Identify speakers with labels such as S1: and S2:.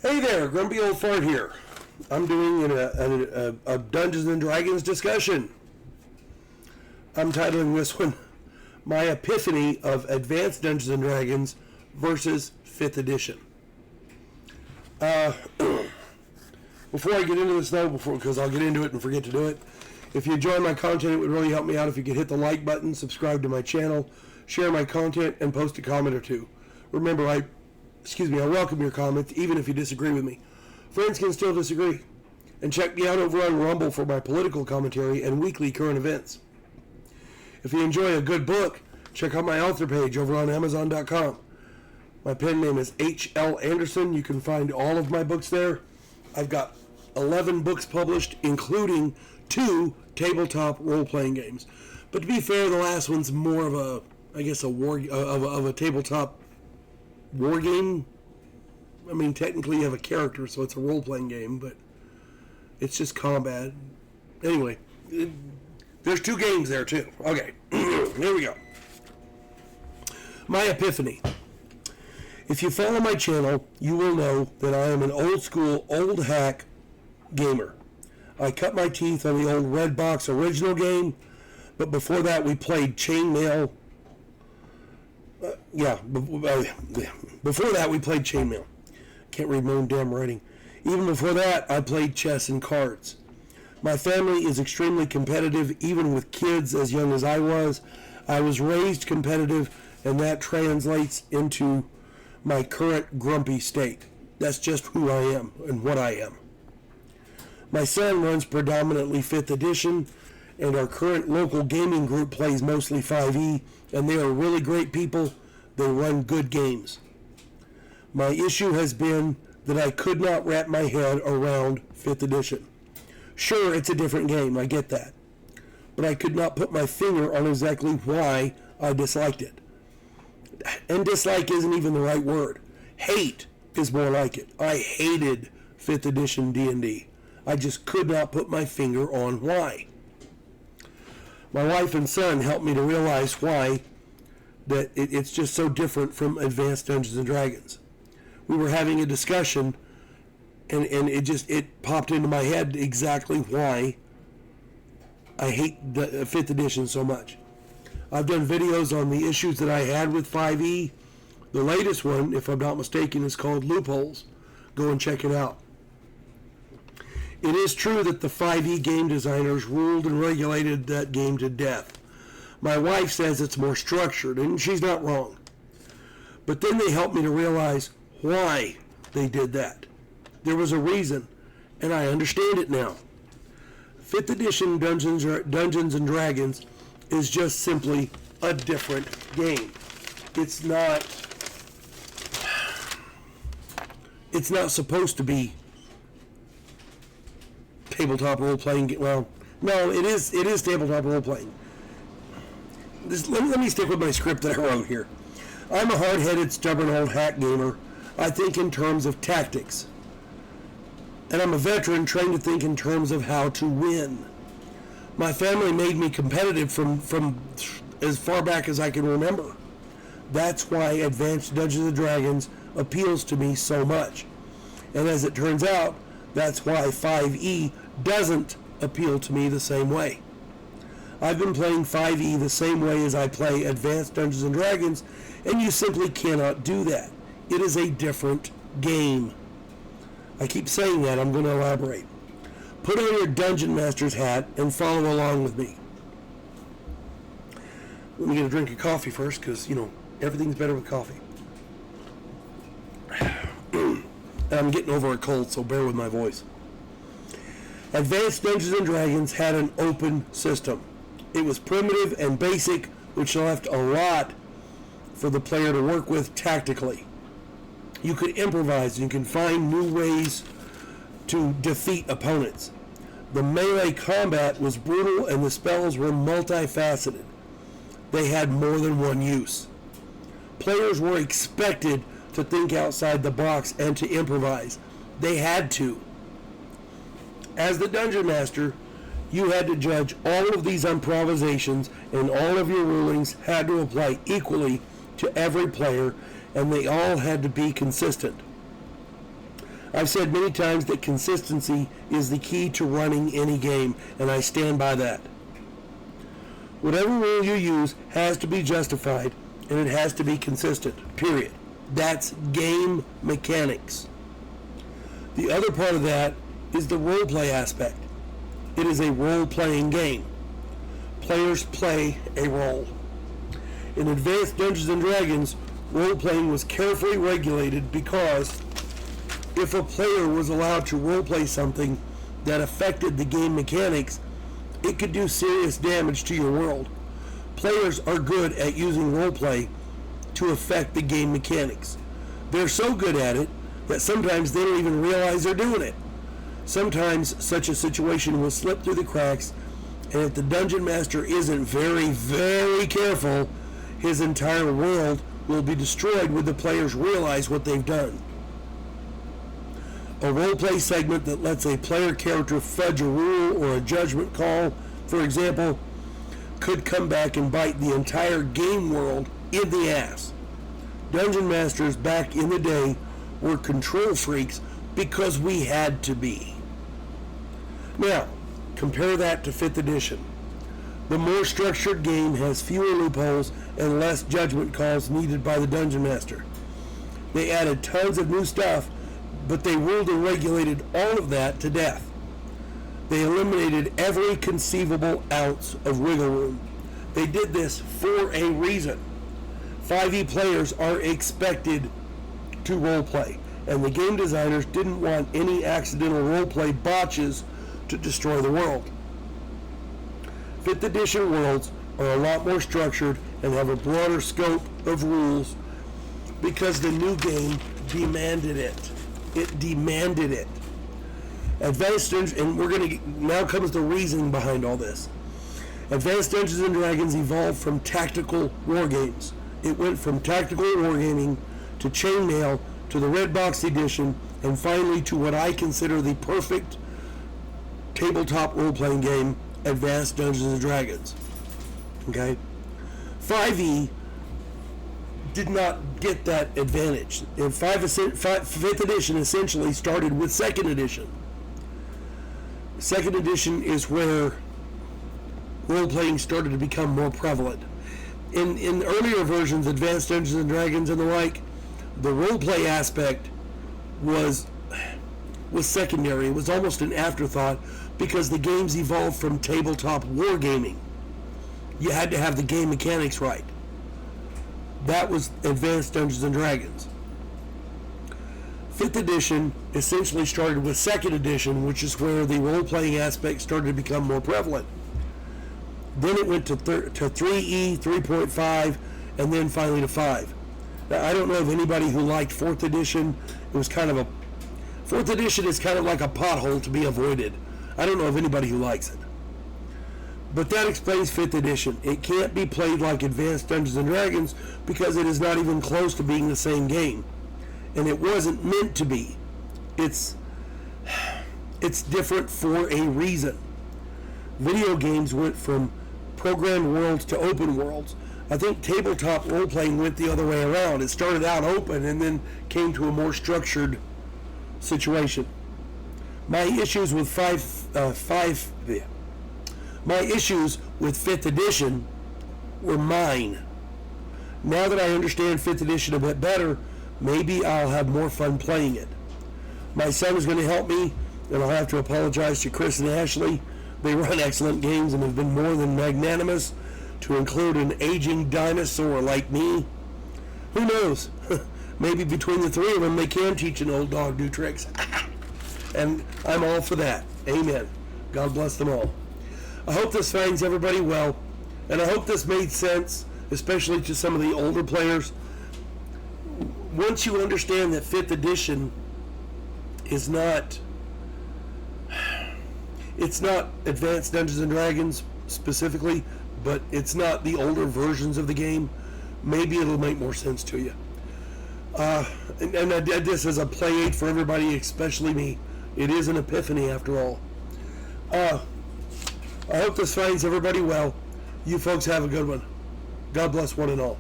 S1: Hey there, Grumpy Old Fart here. I'm doing a Dungeons & Dragons discussion. I'm titling this one, My Epiphany of Advanced Dungeons & Dragons versus 5th Edition. Before I get into this though, because I'll get into it and forget to do it, if you enjoy my content, it would really help me out if you could hit the like button, subscribe to my channel, share my content, and post a comment or two. Remember, I welcome your comments, even if you disagree with me. Friends can still disagree. And check me out over on Rumble for my political commentary and weekly current events. If you enjoy a good book, check out my author page over on Amazon.com. My pen name is H.L. Anderson. You can find all of my books there. I've got 11 books published, including 2 tabletop role-playing games. But to be fair, the last one's more of a tabletop war game. I mean, technically you have a character, so it's a role-playing game, but it's just combat. Anyway, there's 2 games there too. Okay, here we go. My Epiphany. If you follow my channel, you will know that I am an old school, old hack gamer. I cut my teeth on the old Red Box original game, but before that we played Chainmail. Before that we played Chainmail. Can't read my own damn writing. Even before that, I played chess and cards. My family is extremely competitive, even with kids as young as I was. I was raised competitive, and that translates into my current grumpy state. That's just who I am and what I am. My son runs predominantly 5th edition, and our current local gaming group plays mostly 5e, and they are really great people. They run good games. My issue has been that I could not wrap my head around 5th edition. Sure, it's a different game, I get that. But I could not put my finger on exactly why I disliked it. And dislike isn't even the right word. Hate is more like it. I hated 5th edition D&D. I just could not put my finger on why. My wife and son helped me to realize why that it's just so different from Advanced Dungeons & Dragons. We were having a discussion, and it popped into my head exactly why I hate the 5th edition so much. I've done videos on the issues that I had with 5e. The latest one, if I'm not mistaken, is called Loopholes. Go and check it out. It is true that the 5e game designers ruled and regulated that game to death. My wife says it's more structured, and she's not wrong. But then they helped me to realize why they did that. There was a reason, and I understand it now. 5th edition Dungeons & Dragons is just simply a different game. It's not supposed to be tabletop role-playing. Well, no, it is tabletop role-playing. Let me stick with my script that I wrote here. I'm a hard-headed, stubborn old hack gamer. I think in terms of tactics. And I'm a veteran trained to think in terms of how to win. My family made me competitive from as far back as I can remember. That's why Advanced Dungeons & Dragons appeals to me so much. And as it turns out, that's why 5e doesn't appeal to me the same way. I've been playing 5e the same way as I play Advanced Dungeons & Dragons, and you simply cannot do that. It is a different game. I keep saying that. I'm going to elaborate. Put on your Dungeon Master's hat and follow along with me. Let me get a drink of coffee first, because, everything's better with coffee. And I'm getting over a cold, so bear with my voice. Advanced Dungeons & Dragons had an open system. It was primitive and basic, which left a lot for the player to work with tactically. You could improvise, and you can find new ways to defeat opponents. The melee combat was brutal, and the spells were multifaceted. They had more than one use. Players were expected to think outside the box and to improvise. They had to. As the Dungeon Master, you had to judge all of these improvisations, and all of your rulings had to apply equally to every player, and they all had to be consistent. I've said many times that consistency is the key to running any game, and I stand by that. Whatever rule you use has to be justified, and it has to be consistent, period. That's game mechanics. The other part of that is the role-play aspect. It is a role-playing game. Players play a role. In Advanced Dungeons & Dragons, role-playing was carefully regulated because if a player was allowed to role-play something that affected the game mechanics, it could do serious damage to your world. Players are good at using role-play to affect the game mechanics. They're so good at it that sometimes they don't even realize they're doing it. Sometimes such a situation will slip through the cracks, and if the dungeon master isn't very, very careful, his entire world will be destroyed when the players realize what they've done. A roleplay segment that lets a player character fudge a rule or a judgment call, for example, could come back and bite the entire game world in the ass. Dungeon masters back in the day were control freaks because we had to be. Now, compare that to 5th edition. The more structured game has fewer loopholes and less judgment calls needed by the dungeon master. They added tons of new stuff, but they ruled and regulated all of that to death. They eliminated every conceivable ounce of wiggle room. They did this for a reason. 5e players are expected to roleplay, and the game designers didn't want any accidental roleplay botches to destroy the world. 5th edition worlds are a lot more structured and have a broader scope of rules because the new game demanded it. It demanded it. Advanced Dungeons, and now comes the reason behind all this. Advanced Dungeons and Dragons evolved from tactical war games. It went from tactical wargaming to chainmail to the Red Box edition, and finally to what I consider the perfect tabletop role-playing game, Advanced Dungeons and Dragons. Okay? 5e did not get that advantage. And 5th edition essentially started with 2nd edition. 2nd edition is where role-playing started to become more prevalent. In earlier versions, Advanced Dungeons and Dragons and the like, the role-play aspect was secondary. It was almost an afterthought because the games evolved from tabletop wargaming. You had to have the game mechanics right. That was Advanced Dungeons and Dragons. 5th edition essentially started with 2nd edition, which is where the role-playing aspect started to become more prevalent. Then it went to 3E, 3.5, and then finally to 5. Now, I don't know of anybody who liked 4th edition. It was kind of 4th edition is kind of like a pothole to be avoided. I don't know of anybody who likes it. But that explains 5th edition. It can't be played like Advanced Dungeons and Dragons because it is not even close to being the same game. And it wasn't meant to be. It's different for a reason. Video games went from programmed worlds to open worlds. I think tabletop role-playing went the other way around. It started out open and then came to a more structured situation. My issues with 5th edition were mine. Now that I understand 5th edition a bit better, maybe I'll have more fun playing it. My son is going to help me, and I'll have to apologize to Chris and Ashley. They run excellent games and have been more than magnanimous to include an aging dinosaur like me. Who knows? Maybe between the three of them, they can teach an old dog new tricks. And I'm all for that. Amen. God bless them all. I hope this finds everybody well, and I hope this made sense, especially to some of the older players. Once you understand that 5th edition is not, it's not Advanced Dungeons and Dragons specifically, but it's not the older versions of the game, maybe it'll make more sense to you. And I did this as a play aid for everybody, especially me. It is an epiphany after all. I hope this finds everybody well. You folks have a good one. God bless one and all.